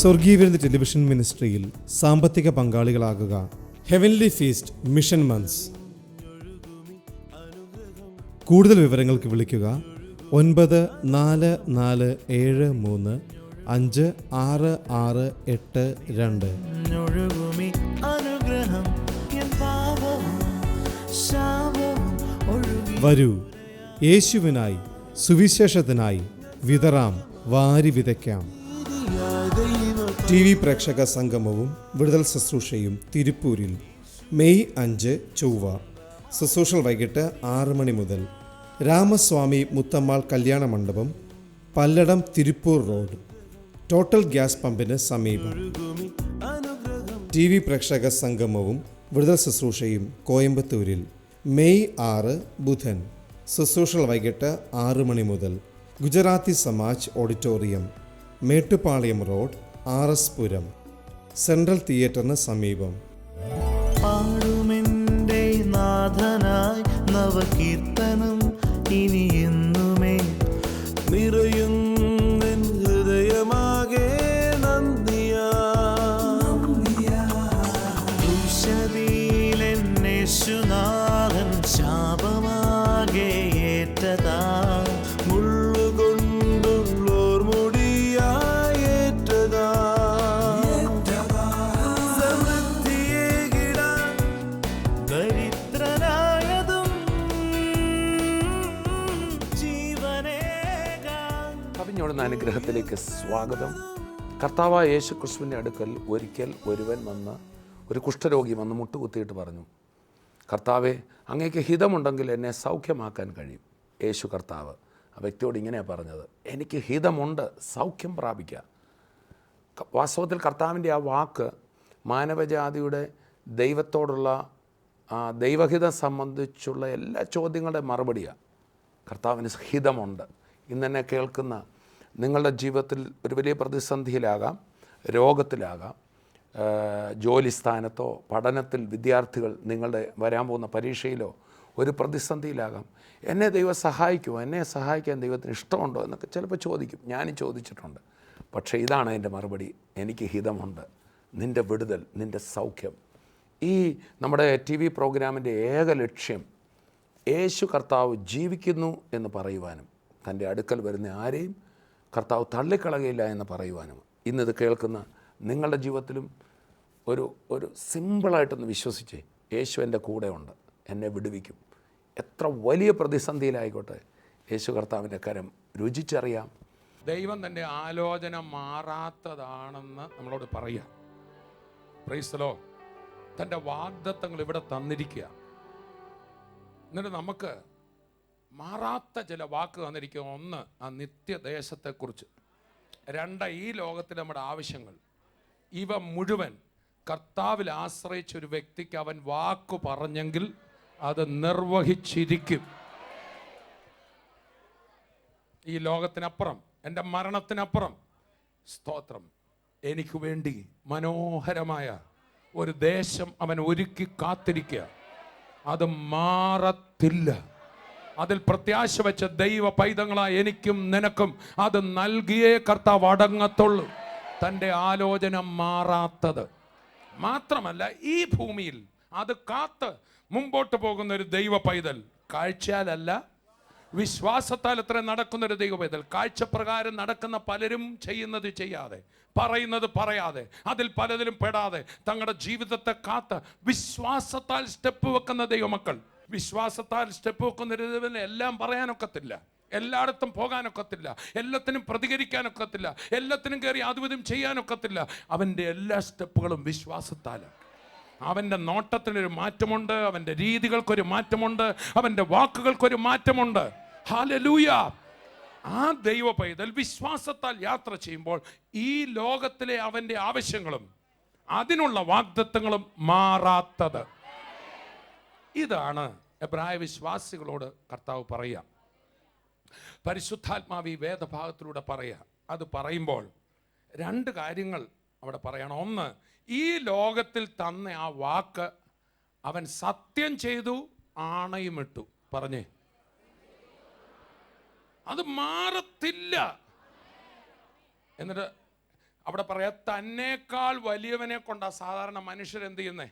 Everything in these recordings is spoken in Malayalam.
സ്വർഗീയ വിരുന്ന് ടെലിവിഷൻ മിനിസ്ട്രിയിൽ സാമ്പത്തിക പങ്കാളികളാകുക. Heavenly feast mission months. കൂടുതൽ വിവരങ്ങൾക്ക് വിളിക്കുക 9473566682. വരൂ, യേശുവിനായി സുവിശേഷത്തിനായി വിതറാം, വാരി വിതയ്ക്കാം. TV പ്രേക്ഷക സംഗമവും വിടുതൽ ശുശ്രൂഷയും തിരുപ്പൂരിൽ മെയ് 5 ചൊവ്വ. ശുശ്രൂഷകൾ വൈകിട്ട് 6 മണി മുതൽ. Ramaswamy Muthammal Kalyana Mandapam, Palladam, Tiruppur road, total gas പമ്പിന് സമീപം. TV പ്രേക്ഷക സംഗമവും വിടുതൽ ശുശ്രൂഷയും കോയമ്പത്തൂരിൽ മെയ് 6 ബുധൻ. ശുശ്രൂഷകൾ വൈകിട്ട് 6 മണി മുതൽ. Gujarati Samaj auditorium, Mettupalayam road, RS പുരം, സെൻട്രൽ തിയേറ്ററിന് സമീപം. പാടുമെന്റെ നാഥനായി നവകീർത്തനം ഇനി എന്നുമേ നിറയും ഹൃദയമാകെ നന്ദിയാശുനാഥൻ ശാപമാകെ ഏറ്റതാ അനുഗ്രഹത്തിലേക്ക് സ്വാഗതം. കർത്താവായ യേശു ക്രിസ്തുവിൻ്റെ അടുക്കൽ ഒരിക്കൽ ഒരുവൻ വന്ന്, ഒരു കുഷ്ഠരോഗി വന്ന് മുട്ടുകുത്തിയിട്ട് പറഞ്ഞു, കർത്താവേ, അങ്ങേക്ക് ഹിതമുണ്ടെങ്കിൽ എന്നെ സൗഖ്യമാക്കാൻ കഴിയും. യേശു കർത്താവ് ആ വ്യക്തിയോട് ഇങ്ങനെയാണ് പറഞ്ഞത്, എനിക്ക് ഹിതമുണ്ട്, സൗഖ്യം പ്രാപിക്കുക. വാസ്തവത്തിൽ കർത്താവിൻ്റെ ആ വാക്ക് മാനവജാതിയുടെ ദൈവത്തോടുള്ള ദൈവഹിതം സംബന്ധിച്ചുള്ള എല്ലാ ചോദ്യങ്ങളുടെ മറുപടിയാണ്. കർത്താവിന് ഹിതമുണ്ട്. ഇന്നെന്നെ കേൾക്കുന്ന നിങ്ങളുടെ ജീവിതത്തിൽ ഒരു വലിയ പ്രതിസന്ധിയിലാകാം, രോഗത്തിലാകാം, ജോലി സ്ഥാനത്തോ പഠനത്തിൽ വിദ്യാർത്ഥികൾ നിങ്ങളുടെ വരാൻ പോകുന്ന പരീക്ഷയിലോ ഒരു പ്രതിസന്ധിയിലാകാം. എന്നെ ദൈവം സഹായിക്കുമോ, എന്നെ സഹായിക്കാൻ ദൈവത്തിന് ഇഷ്ടമുണ്ടോ എന്നൊക്കെ ചിലപ്പോൾ ചോദിക്കും. ഞാനും ചോദിച്ചിട്ടുണ്ട്. പക്ഷേ ഇതാണ് എൻ്റെ മറുപടി, എനിക്ക് ഹിതമുണ്ട്, നിൻ്റെ വിടുതൽ, നിൻ്റെ സൗഖ്യം. ഈ നമ്മുടെ TV പ്രോഗ്രാമിൻ്റെ ഏക ലക്ഷ്യം യേശു കർത്താവ് ജീവിക്കുന്നു എന്ന് പറയുവാനും തൻ്റെ അടുക്കൽ വരുന്ന ആരെയും കർത്താവ് തള്ളിക്കളകയില്ല എന്ന് പറയുവാനും. ഇന്നിത് കേൾക്കുന്ന നിങ്ങളുടെ ജീവിതത്തിലും ഒരു സിമ്പിളായിട്ടൊന്ന് വിശ്വസിച്ചേ, യേശു എൻ്റെ കൂടെ ഉണ്ട്, എന്നെ വിടുവിക്കും. എത്ര വലിയ പ്രതിസന്ധിയിലായിക്കോട്ടെ, യേശു കർത്താവിൻ്റെ കരം രുചിച്ചറിയാം. ദൈവം തൻ്റെ ആലോചന മാറാത്തതാണെന്ന് നമ്മളോട് പറയാം. Praise the Lord. തൻ്റെ വാഗ്ദത്തങ്ങൾ ഇവിടെ തന്നിരിക്കുക. എന്നിട്ട് നമുക്ക് മാറാത്ത ചില വാക്ക് തന്നിരിക്കുക. ഒന്ന്, ആ നിത്യദേശത്തെക്കുറിച്ച്. രണ്ട്, ഈ ലോകത്തിലെ നമ്മുടെ ആവശ്യങ്ങൾ. ഇവ മുഴുവൻ കർത്താവിൽ ആശ്രയിച്ച ഒരു വ്യക്തിക്ക് അവൻ വാക്ക് പറഞ്ഞെങ്കിൽ അത് നിർവഹിച്ചിരിക്കും. ഈ ലോകത്തിനപ്പുറം, എൻ്റെ മരണത്തിനപ്പുറം, സ്തോത്രം, എനിക്ക് വേണ്ടി മനോഹരമായ ഒരു ദേശം അവൻ ഒരുക്കി കാത്തിരിക്കുക. അത് മാറത്തില്ല. അതിൽ പ്രത്യാശ വെച്ച ദൈവ പൈതങ്ങളായ എനിക്കും നിനക്കും അത് നൽകിയേ കർത്താവ് അടങ്ങത്തുള്ളൂ. തൻ്റെ ആലോചന മാറാത്തത് മാത്രമല്ല, ഈ ഭൂമിയിൽ അത് കാത്ത് മുമ്പോട്ട് പോകുന്ന ഒരു ദൈവ പൈതൽ. കാഴ്ചയാലല്ല, വിശ്വാസത്താൽ എത്ര നടക്കുന്നൊരു ദൈവ പൈതൽ. കാഴ്ചപ്രകാരം നടക്കുന്ന പലരും ചെയ്യുന്നത് ചെയ്യാതെ, പറയുന്നത് പറയാതെ, അതിൽ പലതിലും പെടാതെ തങ്ങളുടെ ജീവിതത്തെ കാത്ത് വിശ്വാസത്താൽ സ്റ്റെപ്പ് വെക്കുന്ന ദൈവമക്കൾ. വിശ്വാസത്താൽ സ്റ്റെപ്പ് വെക്കുന്നതിന് എല്ലാം പറയാനൊക്കത്തില്ല, എല്ലായിടത്തും പോകാനൊക്കത്തില്ല, എല്ലാത്തിനും പ്രതികരിക്കാനൊക്കത്തില്ല, എല്ലാത്തിനും കയറി അതുവിധം ചെയ്യാനൊക്കത്തില്ല. അവൻ്റെ എല്ലാ സ്റ്റെപ്പുകളും വിശ്വാസത്താലാണ്. അവൻ്റെ നോട്ടത്തിനൊരു മാറ്റമുണ്ട്, അവൻ്റെ രീതികൾക്കൊരു മാറ്റമുണ്ട്, അവൻ്റെ വാക്കുകൾക്കൊരു മാറ്റമുണ്ട്. ഹല്ലേലൂയ. ആ ദൈവ പൈതൽ വിശ്വാസത്താൽ യാത്ര ചെയ്യുമ്പോൾ ഈ ലോകത്തിലെ അവൻ്റെ ആവശ്യങ്ങളും അതിനുള്ള വാഗ്ദത്തങ്ങളും മാറാത്തത്. ഇതാണ് എബ്രായ വിശ്വാസികളോട് കർത്താവ് പറയുക. പരിശുദ്ധാത്മാവ് ഈ വേദഭാഗത്തിലൂടെ പറയുക. അത് പറയുമ്പോൾ രണ്ട് കാര്യങ്ങൾ അവിടെ പറയണം. ഒന്ന്, ഈ ലോകത്തിൽ തന്ന ആ വാക്ക് അവൻ സത്യം ചെയ്തു, ആണയുമിട്ടു. പറഞ്ഞേ, അത് മാറത്തില്ല. എന്നിട്ട് അവിടെ പറയാ, തന്നേക്കാൾ വലിയവനെ കൊണ്ടാ സാധാരണ മനുഷ്യരെന്ത് ചെയ്യുന്നേ?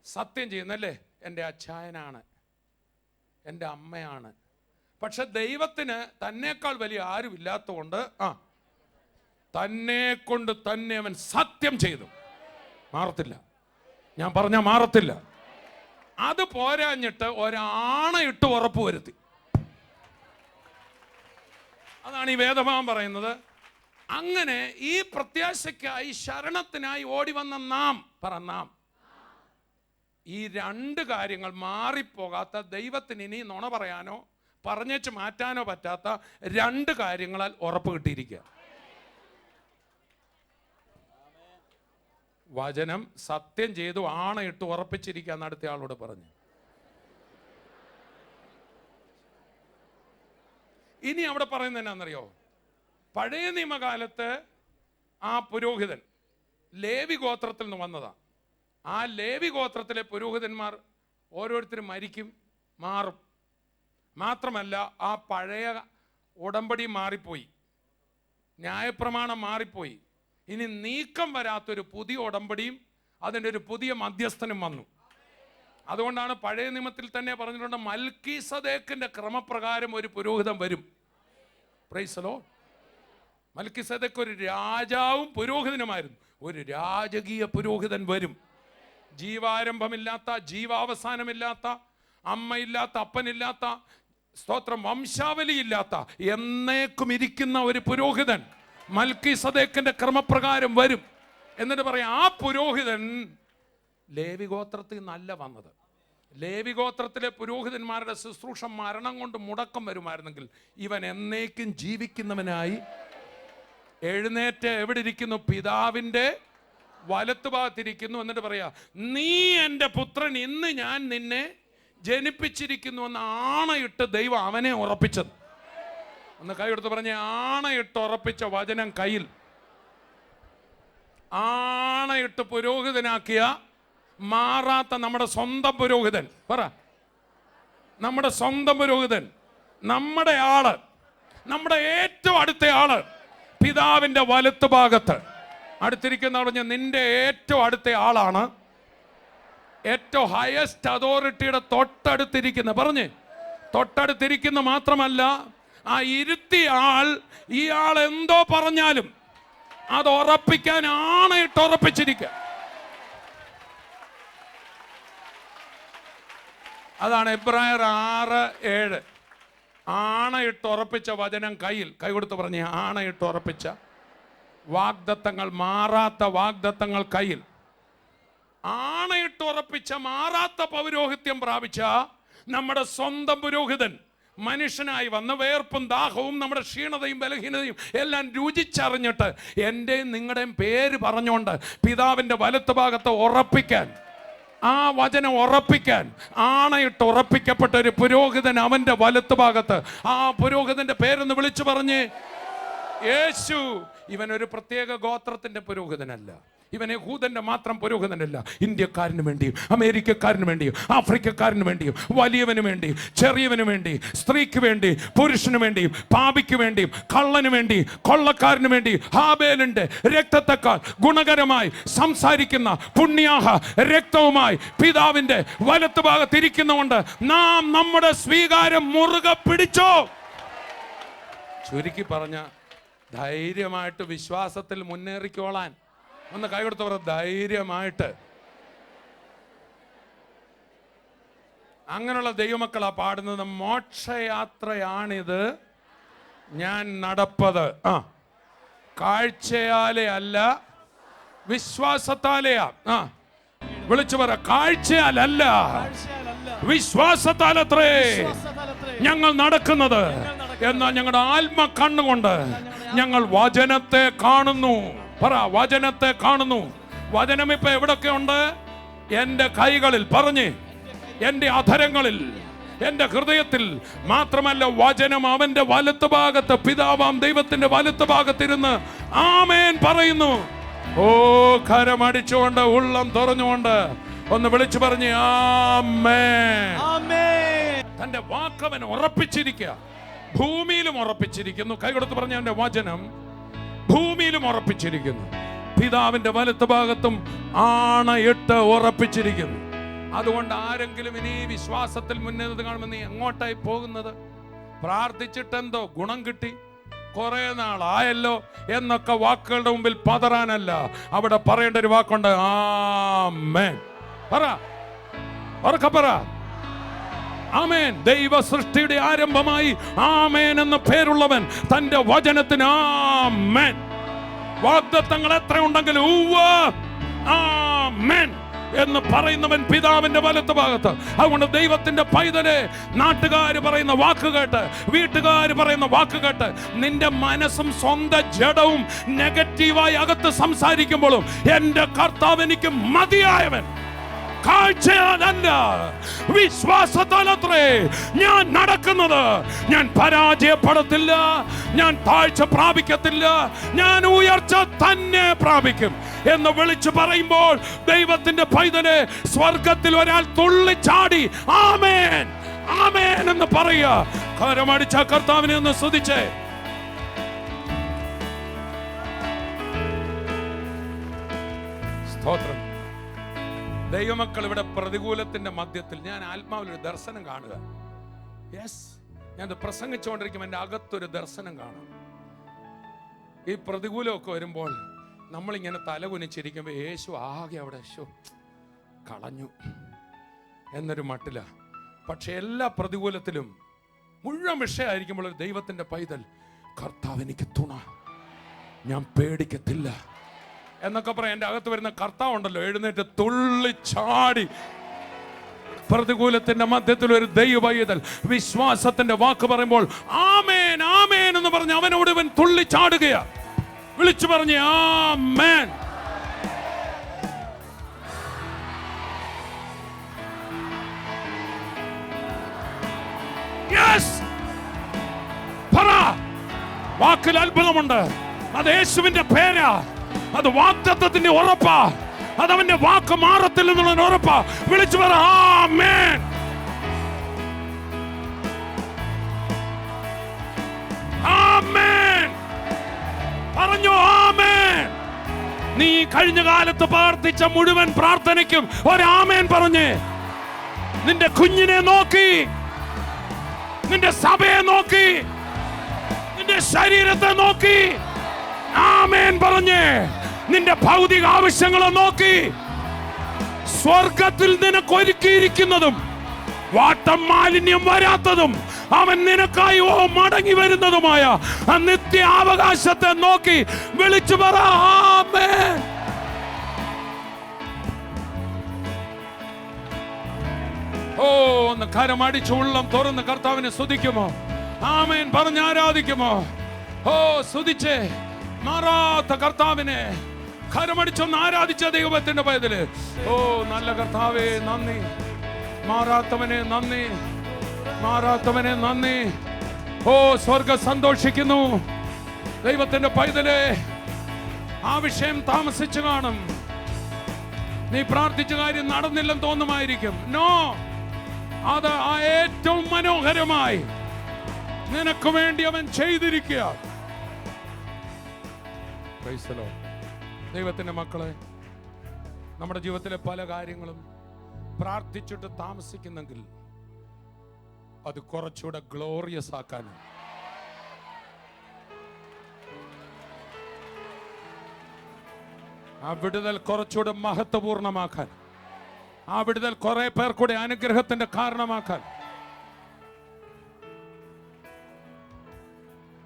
സത്യം ചെയ്യുന്നല്ലേ. എൻ്റെ അച്ചായനാണ്, എൻ്റെ അമ്മയാണ്. പക്ഷെ ദൈവത്തിന് തന്നേക്കാൾ വലിയ ആരും ഇല്ലാത്തതുകൊണ്ട് തന്നെ കൊണ്ട് തന്നെ അവൻ സത്യം ചെയ്തു. മാറത്തില്ല. ഞാൻ പറഞ്ഞ മാറത്തില്ല. അത് പോരാഞ്ഞിട്ട് ഒരാണയിട്ട് ഉറപ്പ് വരുത്തി. അതാണ് ഈ വേദഭാഗം പറയുന്നത്. അങ്ങനെ ഈ പ്രത്യാശയ്ക്കായി, ശരണത്തിനായി ഓടി വന്ന നാം ഈ രണ്ട് കാര്യങ്ങൾ മാറിപ്പോകാത്ത, ദൈവത്തിന് ഇനി നുണ പറയാനോ പറഞ്ഞേച്ച് മാറ്റാനോ പറ്റാത്ത രണ്ട് കാര്യങ്ങളാൽ ഉറപ്പ് കിട്ടിയിരിക്കുക. വചനം സത്യം ചെയ്തു ആണയിട്ട് ഉറപ്പിച്ചിരിക്കുക എന്ന് അടുത്ത ആളോട് പറഞ്ഞു. ഇനി അവിടെ പറയുന്നത് എന്നാണെന്നറിയോ? പഴയ നിയമകാലത്ത് ആ പുരോഹിതൻ ലേവി ഗോത്രത്തിൽ നിന്ന് വന്നതാ. ആ ലേവി ഗോത്രത്തിലെ പുരോഹിതന്മാർ ഓരോരുത്തരും മരിക്കും, മാറും. മാത്രമല്ല, ആ പഴയ ഉടമ്പടി മാറിപ്പോയി, ന്യായപ്രമാണം മാറിപ്പോയി. ഇനി നീക്കം വരാത്തൊരു പുതിയ ഉടമ്പടിയും അതിൻ്റെ ഒരു പുതിയ മധ്യസ്ഥനും വന്നു. അതുകൊണ്ടാണ് പഴയ നിയമത്തിൽ തന്നെ പറഞ്ഞിട്ടുണ്ട്, മൽക്കീസദേക്കിന്റെ ക്രമപ്രകാരം ഒരു പുരോഹിതൻ വരും. Praise the Lord. മൽക്കീസദേക്ക് ഒരു രാജാവും പുരോഹിതനുമായിരുന്നു. ഒരു രാജകീയ പുരോഹിതൻ വരും. ജീവാരംഭമില്ലാത്ത, ജീവാവസാനമില്ലാത്ത, അമ്മയില്ലാത്ത, അപ്പനില്ലാത്ത, സ്തോത്രം, വംശാവലിയില്ലാത്ത, എന്നേക്കും ഇരിക്കുന്ന ഒരു പുരോഹിതൻ മൽക്കീസദേക്കിന്റെ ക്രമപ്രകാരം വരും. എന്നിട്ട് പറയാം, ആ പുരോഹിതൻ ലേവി ഗോത്രത്തിൽ നിന്നല്ല വന്നത്. ലേവി ഗോത്രത്തിലെ പുരോഹിതന്മാരുടെ ശുശ്രൂഷ മരണം കൊണ്ട് മുടക്കം വരുമായിരുന്നെങ്കിൽ, ഇവൻ എന്നേക്കും ജീവിക്കുന്നവനായി എഴുന്നേറ്റ് എവിടെ ഇരിക്കുന്നു? പിതാവിൻ്റെ വലത്തുഭാഗത്തിരിക്കുന്നു. എന്നിട്ട് പറയാ, നീ എൻ്റെ പുത്രൻ, ഇന്ന് ഞാൻ നിന്നെ ജനിപ്പിച്ചിരിക്കുന്നു എന്ന് ആണയിട്ട് ദൈവം അവനെ ഉറപ്പിച്ചത്. ഒന്ന് കൈയെടുത്ത് പറഞ്ഞ, ആണയിട്ട് ഉറപ്പിച്ച വചനം കയ്യിൽ. ആണയിട്ട് പുരോഹിതനാക്കിയ മാറാത്ത നമ്മുടെ സ്വന്തം പുരോഹിതൻ. പറ, നമ്മുടെ സ്വന്തം പുരോഹിതൻ, നമ്മുടെ ആള്, നമ്മുടെ ഏറ്റവും അടുത്ത ആള് പിതാവിന്റെ വലത്ത് ഭാഗത്ത് അടുത്തിരിക്കുന്ന പറഞ്ഞ, നിന്റെ ഏറ്റവും അടുത്ത ആളാണ്. ഏറ്റവും ഹയസ്റ്റ് അതോറിറ്റിയുടെ തൊട്ടടുത്തിരിക്കുന്ന, പറഞ്ഞ് തൊട്ടടുത്തിരിക്കുന്ന മാത്രമല്ല, ആ ഇരുത്തിയ ആൾ, ഈ ആൾ എന്തോ പറഞ്ഞാലും അത് ഉറപ്പിക്കാൻ ആണയിട്ട് ഉറപ്പിച്ചിരിക്കുക. അതാണ് എബ്രായർ 6:7. ആണയിട്ട് ഉറപ്പിച്ച വചനം കയ്യിൽ. കൈ കൊടുത്ത് പറഞ്ഞ, ആണയിട്ട് ഉറപ്പിച്ച വാഗ്ദത്തങ്ങൾ, മാറാത്ത വാഗ്ദത്തങ്ങൾ കയ്യിൽ. ആണയിട്ട് ഉറപ്പിച്ച മാറാത്ത പൗരോഹിത്യം പ്രാപിച്ച നമ്മുടെ സ്വന്തം പുരോഹിതൻ മനുഷ്യനായി വന്ന വേർപ്പും ദാഹവും നമ്മുടെ ക്ഷീണതയും ബലഹീനതയും എല്ലാം രുചിച്ചറിഞ്ഞിട്ട് എൻ്റെയും നിങ്ങളുടെയും പേര് പറഞ്ഞുകൊണ്ട് പിതാവിൻ്റെ വലത്ത് ഭാഗത്ത് ഉറപ്പിക്കാൻ, ആ വചനം ഉറപ്പിക്കാൻ ആണയിട്ട് ഉറപ്പിക്കപ്പെട്ട ഒരു പുരോഹിതൻ അവൻ്റെ വലത്ത് ഭാഗത്ത്. ആ പുരോഹിതന്റെ പേരൊന്ന് വിളിച്ചു പറഞ്ഞ്, യേശു. ഇവൻ ഒരു പ്രത്യേക ഗോത്രത്തിന്റെ പുരോഹിതനല്ല. ഇവൻ യഹൂദന്റെ മാത്രം പുരോഹിതനല്ല. ഇന്ത്യക്കാരന് വേണ്ടിയും അമേരിക്കക്കാരന് വേണ്ടിയും ആഫ്രിക്കക്കാരന് വേണ്ടിയും വലിയവന് വേണ്ടിയും ചെറിയവന് വേണ്ടിയും സ്ത്രീക്ക് വേണ്ടി പുരുഷന് വേണ്ടിയും പാപിക്ക് വേണ്ടിയും കള്ളന് വേണ്ടി കൊള്ളക്കാരന് വേണ്ടി ഹാബേലിന്റെ രക്തത്തെക്കാൾ ഗുണകരമായി സംസാരിക്കുന്ന പുണ്യാഹ രക്തവുമായി പിതാവിന്റെ വലത്ത് ഭാഗത്തിരിക്കുന്നതുകൊണ്ട് നാം നമ്മുടെ സ്വീകാരം മുറുകെ പിടിച്ചോ. ചുരുക്കി പറഞ്ഞ, ധൈര്യമായിട്ട് വിശ്വാസത്തിൽ മുന്നേറിക്കോളാൻ. ഒന്ന് കൈ കൊടുത്തവർ, ധൈര്യമായിട്ട്. അങ്ങനെയുള്ള ദൈവമക്കളാ പാടുന്നത്, മോക്ഷയാത്രയാണിത് ഞാൻ നടപ്പത്, കാഴ്ചയാലെ അല്ല വിശ്വാസത്താലെയാ. വിളിച്ചു പറ, കാഴ്ചയാലല്ല വിശ്വാസത്താലത്രേ ഞങ്ങൾ നടക്കുന്നത്. എന്നാൽ ഞങ്ങളുടെ ആത്മ കണ്ണുകൊണ്ട് ഞങ്ങൾ വചനത്തെ കാണുന്നു. പറ, വചനത്തെ കാണുന്നു. വചനം ഇപ്പൊ എവിടൊക്കെ ഉണ്ട്? എൻ്റെ കൈകളിൽ, പറഞ്ഞ്, എൻ്റെ അധരങ്ങളിൽ, എൻ്റെ ഹൃദയത്തിൽ. മാത്രമല്ല, വചനം അവന്റെ വലത്ത് ഭാഗത്ത്, പിതാവാം ദൈവത്തിന്റെ വലത്ത് ഭാഗത്തിരുന്ന് ആമേൻ പറയുന്നു. ഓ, കരമടിച്ചുകൊണ്ട്, ഉള്ളം തുറഞ്ഞുകൊണ്ട് ഒന്ന് വിളിച്ചു പറഞ്ഞ് ആമേൻ. തന്റെ വാക്കവൻ ഉറപ്പിച്ചിരിക്കുക, ഭൂമിയിലും ഉറപ്പിച്ചിരിക്കുന്നു. കൈകൊടുത്ത് പറഞ്ഞ അവന്റെ വചനം ഭൂമിയിലും ഉറപ്പിച്ചിരിക്കുന്നു, പിതാവിന്റെ വലത്ത് ഭാഗത്തും ആണയിട്ട് ഉറപ്പിച്ചിരിക്കുന്നു. അതുകൊണ്ട് ആരെങ്കിലും ഇനി വിശ്വാസത്തിൽ മുന്നേറ്റത് കാണുമ്പോൾ നീ എങ്ങോട്ടായി പോകുന്നത്? പ്രാർത്ഥിച്ചിട്ടെന്തോ ഗുണം കിട്ടി, കുറെ നാളായല്ലോ എന്നൊക്കെ വാക്കുകളുടെ മുമ്പിൽ പതറാനല്ല, അവിടെ പറയേണ്ട ഒരു വാക്കുണ്ട്, ആമേൻ. പറ, ഉറക്കെ പറ, ആമേൻ. ദൈവ സൃഷ്ടിയുടെ ആരംഭമായി ആമേൻ എന്ന പേരുള്ളവൻ തന്റെ വചനത്തിന് ആമേൻ. വാഗ്ദത്തങ്ങൾ എത്ര ഉണ്ടെങ്കിലും ആമേൻ എന്ന് പറയുന്നവൻ പിതാവിന്റെ വലത്ത് ഭാഗത്ത്. അതുകൊണ്ട് ദൈവത്തിന്റെ പൈതലെ, നാട്ടുകാർ പറയുന്ന വാക്ക് കേട്ട്, വീട്ടുകാർ പറയുന്ന വാക്ക് കേട്ട് നിന്റെ മനസ്സും സ്വന്തം ജഡവും നെഗറ്റീവായി അകത്ത് സംസാരിക്കുമ്പോഴും എന്റെ കർത്താവ് എനിക്ക് മതിയായവൻ, കാഴ്ചയാലല്ല വിശ്വാസത്താലത്രേ ഞാൻ നടക്കുന്നത്. ഞാൻ പരാജയപ്പെടത്തില്ല, ഞാൻ താഴ്ച പ്രാപിക്കത്തില്ല, ഞാൻ ഉയർച്ച തന്നെ പ്രാപിക്കും എന്ന് വിളിച്ചു പറയുമ്പോൾ ദൈവത്തിന്റെ പൈതലെ, സ്വർഗത്തിൽ ഒരാൾ തുള്ളിച്ചാടി ആമേൻ ആമേൻ എന്ന് പറയുക. കരമടിച്ച കർത്താവിനെ ഒന്ന് സ്തുതിച്ചേ. സ്തോത്രം. ദൈവമക്കൾ, ഇവിടെ പ്രതികൂലത്തിന്റെ മധ്യത്തിൽ ഞാൻ ആത്മാവിലൊരു ദർശനം കാണുക. യെസ്, ഞാൻ പ്രസംഗിച്ചുകൊണ്ടിരിക്കുമ്പോൾ എൻ്റെ അകത്തൊരു ദർശനം കാണും. ഈ പ്രതികൂലമൊക്കെ വരുമ്പോൾ നമ്മളിങ്ങനെ തലകുനിച്ചിരിക്കുമ്പോൾ യേശു ആകെ അവിടെ കളഞ്ഞു എന്നൊരു മട്ടില. പക്ഷെ എല്ലാ പ്രതികൂലത്തിലും മുഴുവൻ വിഷയമായിരിക്കുമ്പോൾ ഒരു ദൈവത്തിന്റെ പൈതൽ, കർത്താവ് എനിക്ക് തുണ, ഞാൻ പേടിക്കത്തില്ല എന്നൊക്കെ പറയാം. എൻ്റെ അകത്ത് വരുന്ന കർത്താവ് ഉണ്ടല്ലോ, എഴുന്നേറ്റ് തുള്ളിച്ചാടി പ്രതികൂലത്തിന്റെ മധ്യത്തിൽ ഒരു ദൈവപൈതൽ വിശ്വാസത്തിന്റെ വാക്ക് പറയുമ്പോൾ ആമേൻ ആമേൻ എന്ന് പറഞ്ഞ് അവനോട് ഇവൻ തുള്ളിച്ചാടുകയാ. വിളിച്ചു പറഞ്ഞ് ആമേൻ. യെസ്, പറ. വാക്കിൽ അത്ഭുതമുണ്ട്. അത് യേശുവിന്റെ പേരാ, അത് വാഗ്ദത്തത്തിന്റെ ഉറപ്പാ, അതവന്റെ വാക്ക് മാറത്തില്ലെന്നുള്ള ഉറപ്പാ. വിളിച്ചു പറ ആമേൻ. ആമേൻ പറഞ്ഞു. ആമേൻ. നീ കഴിഞ്ഞ കാലത്ത് പ്രാർത്ഥിച്ച മുഴുവൻ പ്രാർത്ഥനയ്ക്കും ഒരാമേൻ പറഞ്ഞ് നിന്റെ കുഞ്ഞിനെ നോക്കി, നിന്റെ സഭയെ നോക്കി, നിന്റെ ശരീരത്തെ നോക്കി ആമേൻ പറഞ്ഞ് നിന്റെ ഭൗതിക ആവശ്യങ്ങളെ നോക്കി സ്വർഗത്തിൽ നിനക്ക് ഒരുക്കിയിരിക്കുന്നതും വാട്ടം മാലിന്യം വരാത്തതും അവൻ നിനക്കായി മടങ്ങി വരുന്നതുമായ ആ നിത്യ അവകാശത്തെ നോക്കി വിളിച്ചു പറ ആമേൻ. ഒന്ന് കരമടിച്ച് ഉള്ളം തുറന്ന് കർത്താവിനെ സ്തുതിക്കുമോ? ആമേൻ പറഞ്ഞ് ആരാധിക്കുമോ? സ്തുതിച്ചേ. മാറാത്ത കർത്താവിനെ കരമടിച്ചൊന്ന് ആരാധിച്ച ദൈവത്തിന്റെ പൈതല്. നല്ല കർത്താവേ നന്ദി, മാറാത്തവനെ നന്ദി, മാറാത്തവനെ നന്ദി. സ്വർഗം സന്തോഷിക്കുന്നു. ദൈവത്തിന്റെ പൈതലെ, ആ വിഷയം താമസിച്ചു കാണും. നീ പ്രാർത്ഥിച്ച കാര്യം നടന്നില്ലെന്ന് തോന്നുമായിരിക്കും. നോ, അത് ആ ഏറ്റവും മനോഹരമായി നിനക്ക് വേണ്ടി അവൻ ചെയ്തിരിക്കുക. ദൈവത്തിന്റെ മക്കളെ, നമ്മുടെ ജീവിതത്തിലെ പല കാര്യങ്ങളും പ്രാർത്ഥിച്ചിട്ട് താമസിക്കുന്നെങ്കിൽ അത് കുറച്ചുകൂടെ ഗ്ലോറിയസ് ആക്കാൻ, ആ വിടുതൽ കുറച്ചുകൂടെ മഹത്വപൂർണമാക്കാൻ, ആ വിടുതൽ കുറെ പേർ കൂടെ അനുഗ്രഹത്തിന്റെ കാരണമാക്കാൻ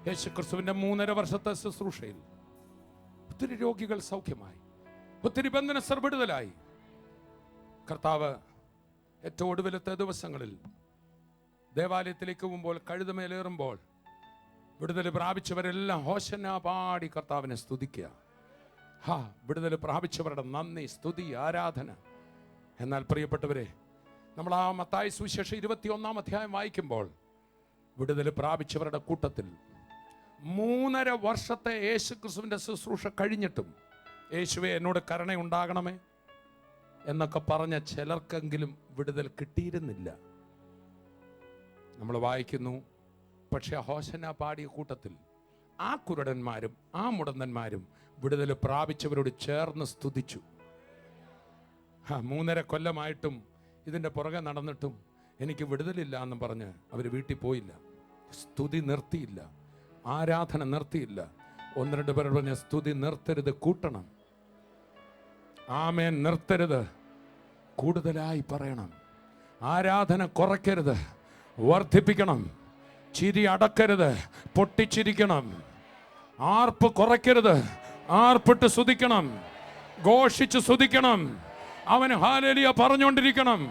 യേശുക്രിസ്തുവിന്റെ 3.5 വർഷത്തെ ശുശ്രൂഷയിൽ ഒത്തിരി രോഗികൾ സൗഖ്യമായി, ഒത്തിരി ബന്ധനസ്ഥർ വിടുതലായി. കർത്താവ് ഏറ്റവും ഒടുവിലത്തെ ദിവസങ്ങളിൽ ദേവാലയത്തിലേക്ക് പോകുമ്പോൾ, കഴുതമേലേറുമ്പോൾ വിടുതൽ പ്രാപിച്ചവരെല്ലാം ഹോശന്ന പാടി കർത്താവിനെ സ്തുതിക്കുക. വിടുതൽ പ്രാപിച്ചവരുടെ നന്ദി, സ്തുതി, ആരാധന. എന്നാൽ പ്രിയപ്പെട്ടവരെ, നമ്മൾ ആ മത്തായി സുവിശേഷം 21-ാം അധ്യായം വായിക്കുമ്പോൾ വിടുതൽ പ്രാപിച്ചവരുടെ കൂട്ടത്തിൽ 3.5 വർഷത്തെ യേശു ക്രിസ്തുവിന്റെ ശുശ്രൂഷ കഴിഞ്ഞിട്ടും യേശുവേ എന്നോട് കരുണയുണ്ടാകണമേ, എന്നൊക്കെ പറഞ്ഞ ചിലർക്കെങ്കിലും വിടുതൽ കിട്ടിയിരുന്നില്ല. നമ്മൾ വായിക്കുന്നു, പക്ഷെ ഹോശന്ന പാടിയ കൂട്ടത്തിൽ ആ കുരുടന്മാരും ആ മുടന്തന്മാരും വിടുതൽ പ്രാപിച്ചവരോട് ചേർന്ന് സ്തുതിച്ചു. 3.5 കൊല്ലമായിട്ടും ഇതിൻ്റെ പുറകെ നടന്നിട്ടും എനിക്ക് വിടുതലില്ല എന്നും പറഞ്ഞ് അവർ വീട്ടിൽ പോയില്ല. സ്തുതി നിർത്തിയില്ല, ആരാധന നിർത്തിയില്ല. 1-2 പേർ പറഞ്ഞ സ്തുതി നിർത്തരുത്, കൂട്ടണം. ആമേൻ നിർത്തരുത്, കൂടുതലായി പറയണം. ആരാധന കുറയ്ക്കരുത്, വർദ്ധിപ്പിക്കണം. ചിരി അടക്കരുത്, പൊട്ടിച്ചിരിക്കണം. ആർപ്പ് കുറയ്ക്കരുത്, ആർപ്പിട്ട് സ്തുതിക്കണം, ഘോഷിച്ച് സ്തുതിക്കണം. അവൻ ഹല്ലേലൂയ പറഞ്ഞുകൊണ്ടിരിക്കണം.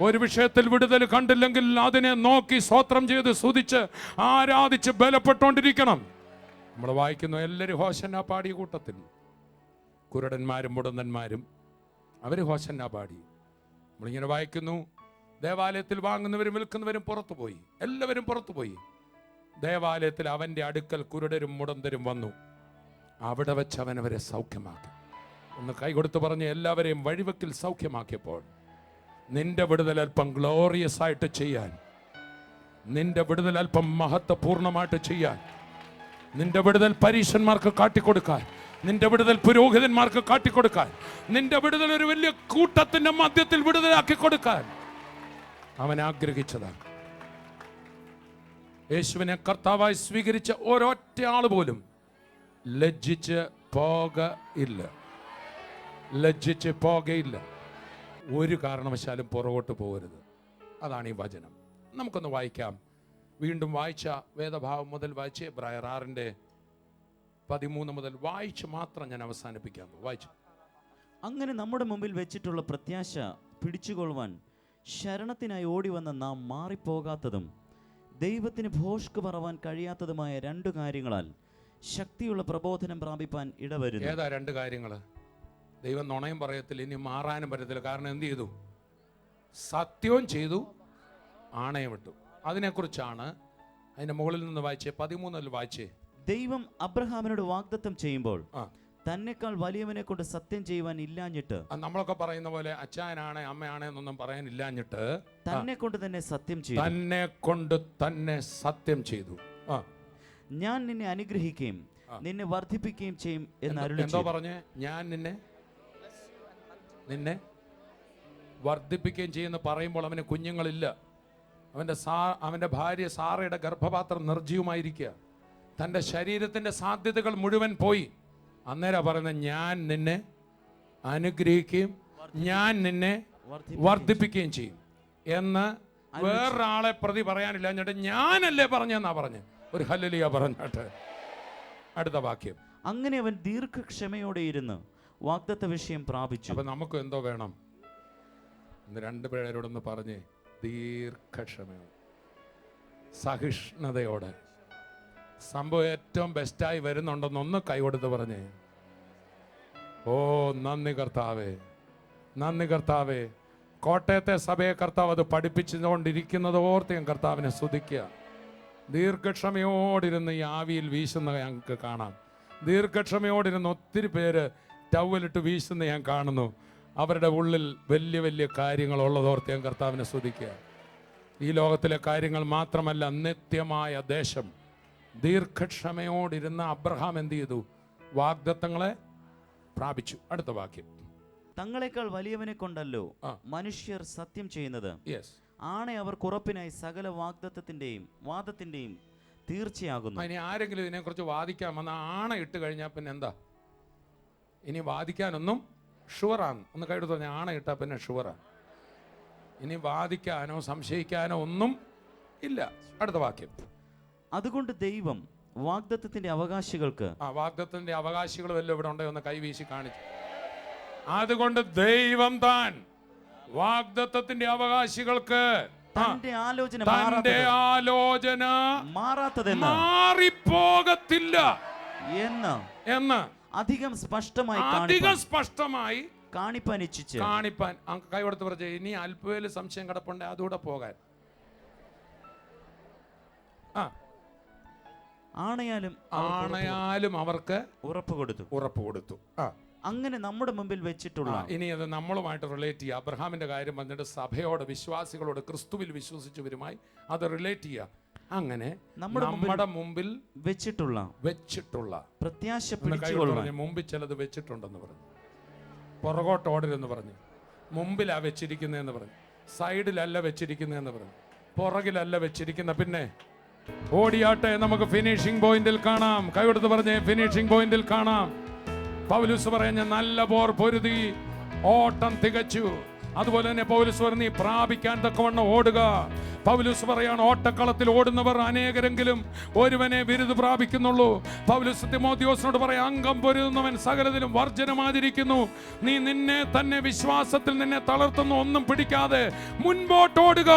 ഒരു വിഷയത്തിൽ വിടുതൽ കണ്ടില്ലെങ്കിൽ അതിനെ നോക്കി സ്തോത്രം ചെയ്ത് സ്തുതിച്ച് ആരാധിച്ച് ബലപ്പെട്ടുകൊണ്ടിരിക്കണം. നമ്മൾ വായിക്കുന്നു, എല്ലാവരും ഹോശന്ന പാടിയ കൂട്ടത്തിൽ കുരുടന്മാരും മുടന്തന്മാരും അവർ ഹോശന്ന പാടി. നമ്മളിങ്ങനെ വായിക്കുന്നു, ദേവാലയത്തിൽ വാങ്ങുന്നവരും വിൽക്കുന്നവരും പുറത്തുപോയി, എല്ലാവരും പുറത്തുപോയി. ദേവാലയത്തിൽ അവൻ്റെ അടുക്കൽ കുരുടരും മുടന്തരും വന്നു. അവിടെ വെച്ച് അവനവരെ സൗഖ്യമാക്കി. ഒന്ന് കൈകൊടുത്ത് പറഞ്ഞ് എല്ലാവരെയും വഴിവെക്കിൽ സൗഖ്യമാക്കിയപ്പോൾ നിന്റെ വിടുതൽ അല്പം ഗ്ലോറിയസ് ആയിട്ട് ചെയ്യാൻ, നിന്റെ വിടുതൽ അല്പം മഹത്വപൂർണ്ണമായിട്ട് ചെയ്യാൻ, നിന്റെ വിടുതൽ പരീശന്മാർക്ക് കാട്ടിക്കൊടുക്കാൻ, നിന്റെ വിടുതൽ പുരോഹിതന്മാർക്ക് കാട്ടിക്കൊടുക്കാൻ, നിന്റെ വിടുതൽ ഒരു വലിയ കൂട്ടത്തിന്റെ മധ്യത്തിൽ വിടുതലാക്കി കൊടുക്കാൻ അവൻ ആഗ്രഹിച്ചതാണ്. യേശുവിനെ കർത്താവായി സ്വീകരിച്ച ഒരൊറ്റ ആൾ പോലും ലജ്ജിച്ച് പോകയില്ല, ലജ്ജിച്ച് പോകയില്ല. ഒരു കാരണവശാലും പുറകോട്ട് പോകരുത്. അതാണ് ഈ വചനം. നമുക്കൊന്ന് വായിക്കാം. വീണ്ടും വായിച്ച വേദഭാവം മുതൽ വായിച്ച് എബ്രായർ 6:13 മുതൽ വായിച്ച് മാത്രം ഞാൻ അവസാനിപ്പിക്കാം. വായിച്ചു. അങ്ങനെ നമ്മുടെ മുമ്പിൽ വെച്ചിട്ടുള്ള പ്രത്യാശ പിടിച്ചുകൊള്ളുവാൻ ശരണത്തിനായി ഓടി വന്ന നാം മാറിപ്പോകാത്തതും ദൈവത്തിന് ഭോഷ്ക് പറവാൻ കഴിയാത്തതുമായ 2 കാര്യങ്ങളാൽ ശക്തിയുള്ള പ്രബോധനം പ്രാപിപ്പാൻ ഇടവരുന്നു. ഏതാ 2 കാര്യങ്ങൾ? ദൈവം നുണയും പറയത്തില്ല, ഇനി മാറാനും പറ്റത്തില്ല. കാരണം എന്ത് ചെയ്തു? സത്യവും ചെയ്തു, ആണയം ഇട്ടു. അതിനെക്കുറിച്ചാണ് അതിന്റെ മുകളിൽ നിന്ന് വായിച്ചേ, 13 വായിച്ചേ. ദൈവം അബ്രഹാമിനോട് വാഗ്ദത്തം ചെയ്യുമ്പോൾ തന്നെക്കാൾ വലിയവനെ കൊണ്ട് സത്യം ചെയ്യുവാൻ ഇല്ലാഞ്ഞിട്ട്, നമ്മളൊക്കെ പറയുന്ന പോലെ അച്ഛനാണ് അമ്മയാണ് എന്നൊന്നും പറയാനില്ലാഞ്ഞിട്ട് തന്നെ കൊണ്ട് തന്നെ സത്യം ചെയ്തു. തന്നെ കൊണ്ട് തന്നെ സത്യം ചെയ്തു. ഞാൻ നിന്നെ അനുഗ്രഹിക്കുകയും നിന്നെ വർദ്ധിപ്പിക്കുകയും ചെയ്യും എന്ന് അരുളി എന്തോ പറഞ്ഞേ? ഞാൻ നിന്നെ വർദ്ധിപ്പിക്കുകയും ചെയ്യുമെന്ന് പറയുമ്പോൾ അവന് കുഞ്ഞുങ്ങളില്ല. അവന്റെ ഭാര്യ സാറയുടെ ഗർഭപാത്രം നിർജ്ജീവമായിരിക്കുക. തൻ്റെ ശരീരത്തിന്റെ സാധ്യതകൾ മുഴുവൻ പോയി. അന്നേരം പറയുന്നത്, ഞാൻ നിന്നെ അനുഗ്രഹിക്കുകയും ഞാൻ നിന്നെ വർദ്ധിപ്പിക്കുകയും ചെയ്യും എന്ന് വേറൊരാളെ പ്രതി പറയാനില്ല. എന്നിട്ട് ഞാനല്ലേ പറഞ്ഞെന്നാ പറഞ്ഞ് ഒരു ഹല്ലേലൂയ പറഞ്ഞിട്ട് അടുത്ത വാക്യം. അങ്ങനെ അവൻ ദീർഘക്ഷമയോടെ ഇരുന്ന് വാഗ്ദത്ത വിഷയം പ്രാപിച്ചു. അപ്പൊ നമുക്ക് എന്തോ വേണം? 2 പേരോടൊന്ന് പറഞ്ഞ്, ദീർഘക്ഷമയോടെ, സഹിഷ്ണുതയോടെ. സംഭവം ഏറ്റവും ബെസ്റ്റായി വരുന്നുണ്ടെന്ന് ഒന്ന് കൈകൊടുത്ത് പറഞ്ഞേ. ഓ നന്ദി കർത്താവേ, നന്ദി കർത്താവേ. കോട്ടയത്തെ സഭയെ കർത്താവ് അത് പഠിപ്പിച്ചുകൊണ്ടിരിക്കുന്നത് ഓർത്ത് ഞാൻ കർത്താവിനെ സ്തുതിക്കുക. ദീർഘക്ഷമയോടിരുന്ന് ഈ ആവിയിൽ വീശുന്ന ഞങ്ങൾക്ക് കാണാം. ദീർഘക്ഷമയോടിരുന്ന് ഒത്തിരി പേര് ടവലിട്ട് വീശുന്ന ഞാൻ കാണുന്നു. അവരുടെ ഉള്ളിൽ വലിയ വലിയ കാര്യങ്ങളുള്ളതോർത്ത് ഞാൻ കർത്താവിനെ സ്തുതിക്കുക. ഈ ലോകത്തിലെ കാര്യങ്ങൾ മാത്രമല്ല, നിത്യമായ ദേശം. ദീർഘക്ഷമയോടിരുന്ന അബ്രഹാം എന്ത് ചെയ്തു? വാഗ്ദത്തങ്ങളെ പ്രാപിച്ചു. അടുത്ത വാക്യം. തങ്ങളെക്കാൾ വലിയവനെ കൊണ്ടല്ലോ മനുഷ്യർ സത്യം ചെയ്യുന്നത്. ആണെ അവർ കുറപ്പിനായി സകല വാദത്തിന്റെയും തീർച്ചയാകുന്നു. ഇനി ആരെങ്കിലും ഇതിനെക്കുറിച്ച് വാദിക്കാൻ വന്ന ആണ ഇട്ട് കഴിഞ്ഞാൽ പിന്നെ എന്താ? ഇനി വാദിക്കാനൊന്നും ഷുവറാണ്. ഒന്ന് കൈയെടുത്ത് പറഞ്ഞാൽ ആണ ഇട്ടാൽ പിന്നെ ഷുവറാണ്. ഇനി വാദിക്കാനോ സംശയിക്കാനോ ഒന്നും ഇല്ല. അടുത്ത വാക്യം. അതുകൊണ്ട് ദൈവം വാഗ്ദത്തത്തിന്റെ അവകാശികൾക്ക്, വാഗ്ദത്തത്തിന്റെ അവകാശികൾ വല്ലതും ഇവിടെ ഉണ്ടോ? ഒന്ന് കൈവീശി കാണിച്ചു. അതുകൊണ്ട് ദൈവം താൻ വാഗ്ദത്തത്തിന്റെ അവകാശികൾക്ക് തന്റെ ആലോചന മാറിപ്പോകത്തില്ല എന്ന് അധികം സ്പഷ്ടമായി കാണിപ്പാൻ കൈകൊടുത്ത് പറഞ്ഞു. ഇനി അല്പവേല് സംശയം കിടപ്പുണ്ട്, അതുകൂടെ പോകാൻ. ആണയാലും അവർക്ക് ഉറപ്പ് കൊടുത്തു. അങ്ങനെ നമ്മുടെ മുമ്പിൽ വെച്ചിട്ടുള്ള ഇനി അത് നമ്മളുമായിട്ട് റിലേറ്റ് ചെയ്യുക. അബ്രഹാമിൻ്റെ കാര്യം വന്നിട്ട് സഭയോട്, വിശ്വാസികളോട്, ക്രിസ്തുവിൽ വിശ്വസിച്ചവരുമായി അത് റിലേറ്റ് ചെയ്യുക. അങ്ങനെ നമ്മുടെ മുമ്പിൽ വെച്ചിട്ടുള്ള പ്രത്യാശ മുമ്പിൽ ചിലത് വെച്ചിട്ടുണ്ടെന്ന് പറഞ്ഞു, പുറകോട്ട് ഓടരുതെന്ന് പറഞ്ഞു, മുമ്പിലാ വെച്ചിരിക്കുന്നതെന്ന് പറഞ്ഞു, സൈഡിലല്ല വെച്ചിരിക്കുന്നതെന്ന് പറഞ്ഞു, പുറകിലല്ല വെച്ചിരിക്കുന്ന. പിന്നെ ഓടിയാട്ടെ, നമുക്ക് ഫിനിഷിംഗ് പോയിന്റിൽ കാണാം. കൈകൊടുത്ത് പറഞ്ഞേ, ഫിനിഷിംഗ് പോയിന്റിൽ കാണാം. പൗലോസ് പറഞ്ഞ നല്ല പോർ പൊരുതി ഓട്ടം തികച്ചു. അതുപോലെ തന്നെ പൗലോസ് പറഞ്ഞു പ്രാപിക്കാൻ തക്കവണ്ണം ഓടുക. പൗലോസ് പറയാണ് ഓട്ടക്കളത്തിൽ ഓടുന്നവർ അനേകരെങ്കിലും ഒരുവനെ ബിരുദ് പ്രാപിക്കുന്നുള്ളൂ. പൗലോസ് തിമോഥെയോസിനോട് പറയാം, അംഗം പൊരുതുന്നവൻ സകലത്തിലും വർജ്ജനമാതിരിക്കുന്നു. നീ നിന്നെ തന്നെ വിശ്വാസത്തിൽ നിന്നെ തളർത്തുന്നു ഒന്നും പിടിക്കാതെ മുൻപോട്ടോടുക.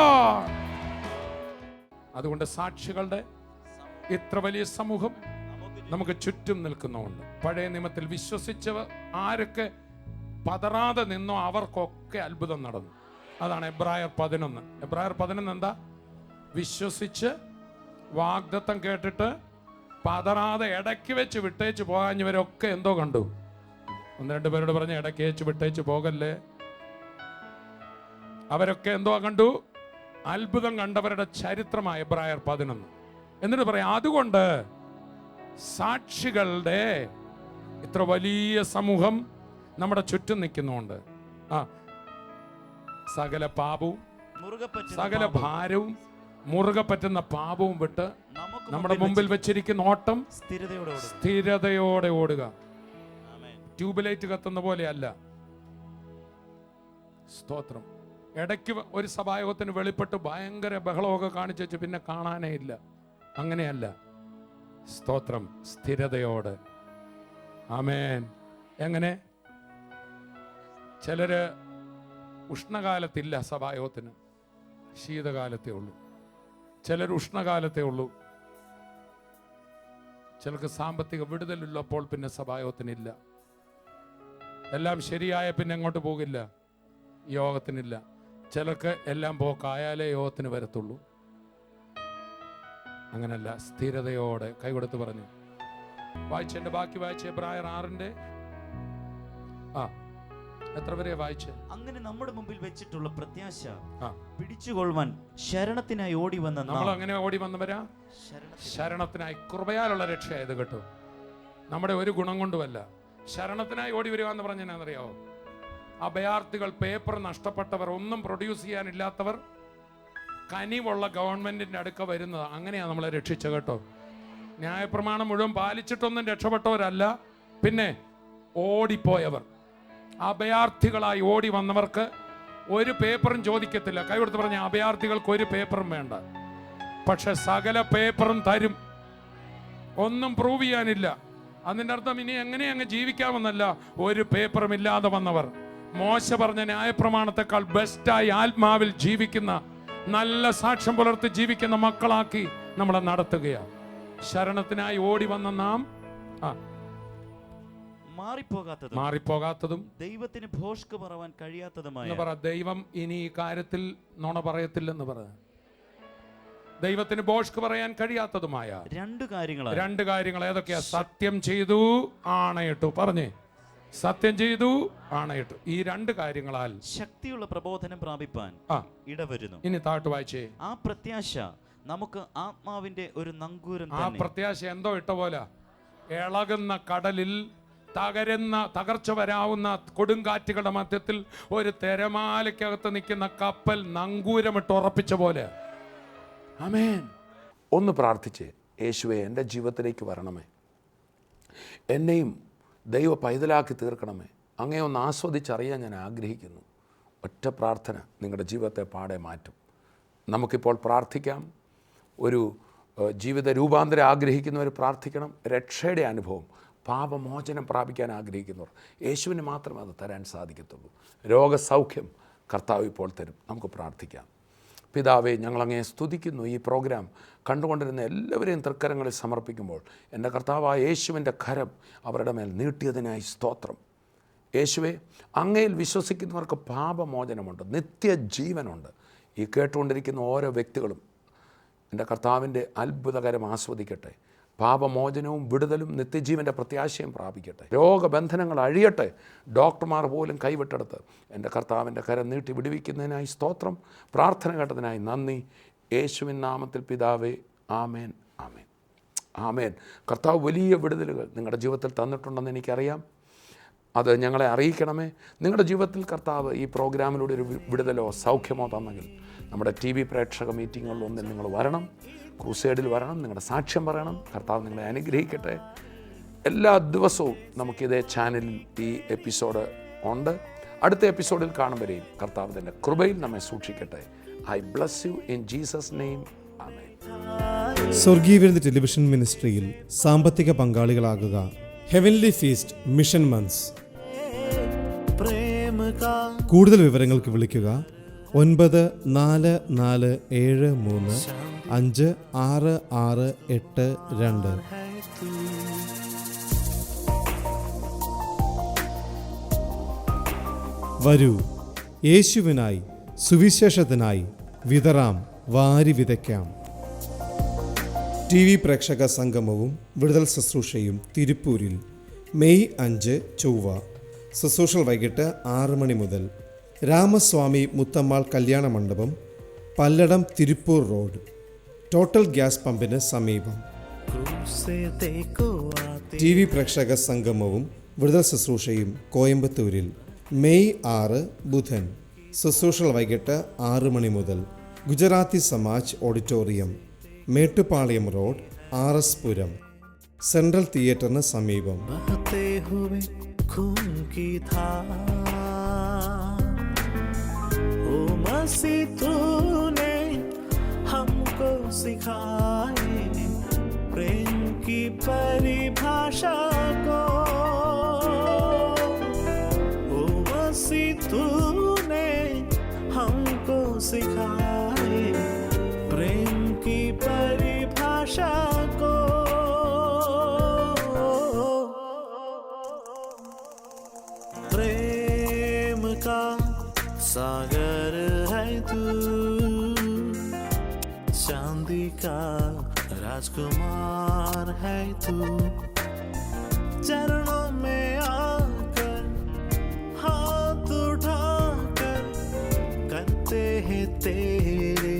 അതുകൊണ്ട് സാക്ഷികളുടെ ഇത്ര വലിയ സമൂഹം നമുക്ക് ചുറ്റും നിൽക്കുന്നുണ്ട്. പഴയ നിയമത്തിൽ വിശ്വസിച്ചവർ ആരൊക്കെ പതറാതെ നിന്നോ അവർക്കൊക്കെ അത്ഭുതം നടന്നു. അതാണ് എബ്രായർ 11. എബ്രായർ 11 എന്താ? വിശ്വസിച്ച് വാഗ്ദത്തം കേട്ടിട്ട് പതറാതെ ഇടയ്ക്ക് വെച്ച് വിട്ടേച്ച് പോകാഞ്ഞവരൊക്കെ എന്തോ കണ്ടു. 1-2 പേരോട് പറഞ്ഞ് ഇടയ്ക്ക് വെച്ച് വിട്ടേച്ച് പോകല്ലേ. അവരൊക്കെ എന്തോ കണ്ടു? അത്ഭുതം കണ്ടവരുടെ ചരിത്രമായ എബ്രായർ 11. എന്നിട്ട് പറയാം, അതുകൊണ്ട് സാക്ഷികളുടെ ഇത്ര വലിയ സമൂഹം നമ്മുടെ ചുറ്റും നിൽക്കുന്നുണ്ട്. സകല പാപവും സകല ഭാരവും മുറുകെ പറ്റുന്ന പാപവും വിട്ട് നമ്മുടെ മുമ്പിൽ വെച്ചിരിക്കുന്ന ഓട്ടം സ്ഥിരതയോടെ ഓടുക. ട്യൂബ്ലൈറ്റ് കത്തുന്ന പോലെയല്ല. സ്തോത്രം. ഇടയ്ക്ക് ഒരു സഭായോഗത്തിന് വെളിപ്പെട്ട് ഭയങ്കര ബഹളമൊക്കെ കാണിച്ചു വെച്ച് പിന്നെ കാണാനേ ഇല്ല. അങ്ങനെയല്ല. സ്തോത്രം. സ്ഥിരതയോടെ. ആമേൻ. എങ്ങനെ? ചിലര് ഉഷ്ണകാലത്തില്ല സഭായോഗത്തിന്, ശീതകാലത്തേ ഉള്ളൂ. ചിലർ ഉഷ്ണകാലത്തേ ഉള്ളൂ. ചിലർക്ക് സാമ്പത്തിക വിടുതലുള്ളപ്പോൾ പിന്നെ സഭായോഗത്തിനില്ല. എല്ലാം ശരിയായ പിന്നെ എങ്ങോട്ട് പോകില്ല, യോഗത്തിനില്ല. ചിലർക്ക് എല്ലാം പോക്കായാലേ യോഗത്തിന് വരത്തുള്ളൂ. അങ്ങനല്ല, സ്ഥിരതയോടെ. കൈകൊടുത്ത് പറഞ്ഞു. വായിച്ചെന്റെ ബാക്കി വായിച്ച എബ്രായർ 6 എത്ര വരെ വായിച്ച്? അങ്ങനെ നമ്മുടെ മുമ്പിൽ വെച്ചിട്ടുള്ള പ്രത്യാശ പിടിച്ചുകൊള്ളുവാൻ ശരണത്തിനായി ഓടി വന്ന നമ്മൾ അങ്ങനെ ഓടി വന്നവരാ. ശരണത്തിനായി, കൃപയാലുള്ള രക്ഷയായത് കേട്ടോ. നമ്മുടെ ഒരു ഗുണം കൊണ്ടുമല്ല. ശരണത്തിനായി ഓടി വരിക എന്ന് പറഞ്ഞാൽ എന്നറിയാവോ? അഭയാർത്ഥികൾ, പേപ്പർ നഷ്ടപ്പെട്ടവർ, ഒന്നും പ്രൊഡ്യൂസ് ചെയ്യാനില്ലാത്തവർ കനിവുള്ള ഗവൺമെന്റിന്റെ അടുക്ക വരുന്നത്. അങ്ങനെയാണ് നമ്മളെ രക്ഷിച്ച കേട്ടോ. ന്യായപ്രമാണം മുഴുവൻ പാലിച്ചിട്ടൊന്നും രക്ഷപ്പെട്ടവരല്ല, പിന്നെ ഓടിപ്പോയവർ, അഭയാർത്ഥികളായി ഓടി വന്നവർക്ക് ഒരു പേപ്പറും ചോദിക്കത്തില്ല. കൈകൊടുത്ത് പറഞ്ഞ അഭയാർത്ഥികൾക്ക് ഒരു പേപ്പറും വേണ്ട, പക്ഷെ സകല പേപ്പറും തരും. ഒന്നും പ്രൂവ് ചെയ്യാനില്ല. അതിൻ്റെ അർത്ഥം ഇനി എങ്ങനെ അങ്ങ് ജീവിക്കാമെന്നല്ല. ഒരു പേപ്പറും ഇല്ലാതെ വന്നവർ, മോശ പറഞ്ഞ ന്യായപ്രമാണത്തെക്കാൾ ബെസ്റ്റായി ആത്മാവിൽ ജീവിക്കുന്ന, നല്ല സാക്ഷ്യം പുലർത്തി ജീവിക്കുന്ന മക്കളാക്കി നമ്മളെ നടത്തുകയാണ്. ശരണത്തിനായി ഓടി വന്ന നാം മാറിപ്പോകാത്തതും ദൈവത്തിന് ഭോഷ്ക് പറവാൻ കഴിയാത്തതുമായ. ദൈവം ഇനി ഈ കാര്യത്തിൽ നുണ പറയത്തില്ലെന്ന് പറ. ദൈവത്തിന് ഭോഷ്ക് പറയാൻ കഴിയാത്തതുമായ രണ്ട് കാര്യങ്ങൾ ഏതൊക്കെയാ? സത്യം ചെയ്തു, ആണയിട്ടു. പറഞ്ഞേ, സത്യം ചെയ്തു, ആണയിട്ടു. ഈ 2 കാര്യങ്ങളാൽ ശക്തിയുള്ള പ്രബോധനം പ്രാപിപ്പാൻ ഇടവരുന്നു. ഇനി താട്ട് വായിച്ചേ. ആ പ്രത്യാശ നമുക്ക് ആത്മാവിന്റെ ഒരു നങ്കൂരം. ആ പ്രത്യാശ എന്തോ ഇട്ട പോലെ ഇളകുന്ന കടലിൽ തകർച്ച വരാവുന്ന കൊടുങ്കാറ്റുകളുടെ മധ്യത്തിൽ ഒരു തിരമാലയ്ക്കകത്ത് നിൽക്കുന്ന കപ്പൽ നങ്കൂരമിട്ട് ഉറപ്പിച്ച പോലെ. ആമേൻ. ഒന്ന് പ്രാർത്ഥിച്ചേ, യേശുവേ എൻ്റെ ജീവിതത്തിലേക്ക് വരണമേ, എന്നെയും ദൈവ പൈതലാക്കി തീർക്കണമേ, അങ്ങേ ഒന്ന് ആസ്വദിച്ചറിയാൻ ഞാൻ ആഗ്രഹിക്കുന്നു. ഒറ്റ പ്രാർത്ഥന നിങ്ങളുടെ ജീവിതത്തെ പാടെ മാറ്റും. നമുക്കിപ്പോൾ പ്രാർത്ഥിക്കാം. ഒരു ജീവിത രൂപാന്തരം ആഗ്രഹിക്കുന്നവർ പ്രാർത്ഥിക്കണം. രക്ഷയുടെ അനുഭവം, പാപമോചനം പ്രാപിക്കാൻ ആഗ്രഹിക്കുന്നവർ, യേശുവിന് മാത്രമേ അത് തരാൻ സാധിക്കത്തുള്ളൂ. രോഗസൗഖ്യം കർത്താവ് ഇപ്പോൾ തരും. നമുക്ക് പ്രാർത്ഥിക്കാം. പിതാവേ, ഞങ്ങളങ്ങേ സ്തുതിക്കുന്നു. ഈ പ്രോഗ്രാം കണ്ടുകൊണ്ടിരുന്ന എല്ലാവരെയും തൃക്കരങ്ങളിൽ സമർപ്പിക്കുമ്പോൾ എൻ്റെ കർത്താവായ യേശുവിൻ്റെ കരം അവരുടെ മേൽ നീട്ടിയതിനായി സ്തോത്രം. യേശുവേ, അങ്ങയിൽ വിശ്വസിക്കുന്നവർക്ക് പാപമോചനമുണ്ട്, നിത്യജീവനുണ്ട്. ഈ കേട്ടുകൊണ്ടിരിക്കുന്ന ഓരോ വ്യക്തികളും എൻ്റെ കർത്താവിൻ്റെ അത്ഭുതകരം ആസ്വദിക്കട്ടെ. പാപമോചനവും വിടുതലും നിത്യജീവൻ്റെ പ്രത്യാശയും പ്രാപിക്കട്ടെ. രോഗബന്ധനങ്ങൾ അഴിയട്ടെ. ഡോക്ടർമാർ പോലും കൈവിട്ടെടുത്ത് എൻ്റെ കർത്താവിൻ്റെ കരം നീട്ടി വിടുവിക്കുന്നതിനായി സ്തോത്രം. പ്രാർത്ഥന കേട്ടതിനായി നന്ദി. യേശുവിൻ നാമത്തിൽ പിതാവേ, ആമേൻ, ആമേൻ, ആമേൻ. കർത്താവ് വലിയ വിടുതലുകൾ നിങ്ങളുടെ ജീവിതത്തിൽ തന്നിട്ടുണ്ടെന്ന് എനിക്കറിയാം. അത് ഞങ്ങളെ അറിയിക്കണമേ. നിങ്ങളുടെ ജീവിതത്തിൽ കർത്താവ് ഈ പ്രോഗ്രാമിലൂടെ ഒരു വിടുതലോ സൗഖ്യമോ തന്നെങ്കിൽ നമ്മുടെ TV പ്രേക്ഷക മീറ്റിങ്ങുകളിലൊന്നിൽ നിങ്ങൾ വരണം. ക്രൂസേഡിൽ വരണം. നിങ്ങളുടെ സാക്ഷ്യം പറയണം. കർത്താവ് നിങ്ങളെ അനുഗ്രഹിക്കട്ടെ. എല്ലാ ദിവസവും നമുക്കിതേ ചാനലിൽ ഈ എപ്പിസോഡ് ഉണ്ട്. അടുത്ത എപ്പിസോഡിൽ കാണും വരെയും കർത്താവ് തൻ്റെ കൃപയിൽ നമ്മെ സൂക്ഷിക്കട്ടെ. I bless you in Jesus name. Amen. സ്വർഗീയ വിരുന്ന് ടെലിവിഷൻ മിനിസ്ട്രിയിൽ സാമ്പത്തിക പങ്കാളികളാകുക. Heavenly feast mission months. प्रेम का കൂടുതൽ വിവരങ്ങൾക്ക് വിളിക്കുക 9443566682. है तू। വരൂ, യേശുവിനായി സുവിശേഷത്തിനായി വിതറാം, വാരി വിതയ്ക്കാം. TV പ്രേക്ഷക സംഗമവും വിടുതൽ ശുശ്രൂഷയും തിരുപ്പൂരിൽ മെയ് 5 ചൊവ്വ. ശുശ്രൂഷകൾ വൈകിട്ട് 6 മണി മുതൽ. Ramaswamy Muthammal Kalyana Mandapam, Palladam, Tiruppur road, total gas പമ്പിന് സമീപം. क्रूस से देखो आते TV പ്രേക്ഷക സംഗമവും വിടുതൽ ശുശ്രൂഷയും കോയമ്പത്തൂരിൽ മെയ് 6 ബുധൻ. ശുശ്രൂഷകൾ വൈകിട്ട് 6 മണി മുതൽ. Gujarati Samaj auditorium, Mettupalayam road, RS പുരം, സെൻട്രൽ തിയേറ്ററിന് സമീപം. बहते हुए खून की धार, ओ मसीह तूने हमको सिखाए प्रेम की परिभाषा को। ओ मसीह तूने हमको सिखाए प्रेम की परिभाषा को। प्रेम का सागर है तू, चांदी का राजकुमार है तू। चरणों में आकर हाथ उठाकर करते हैं तेरे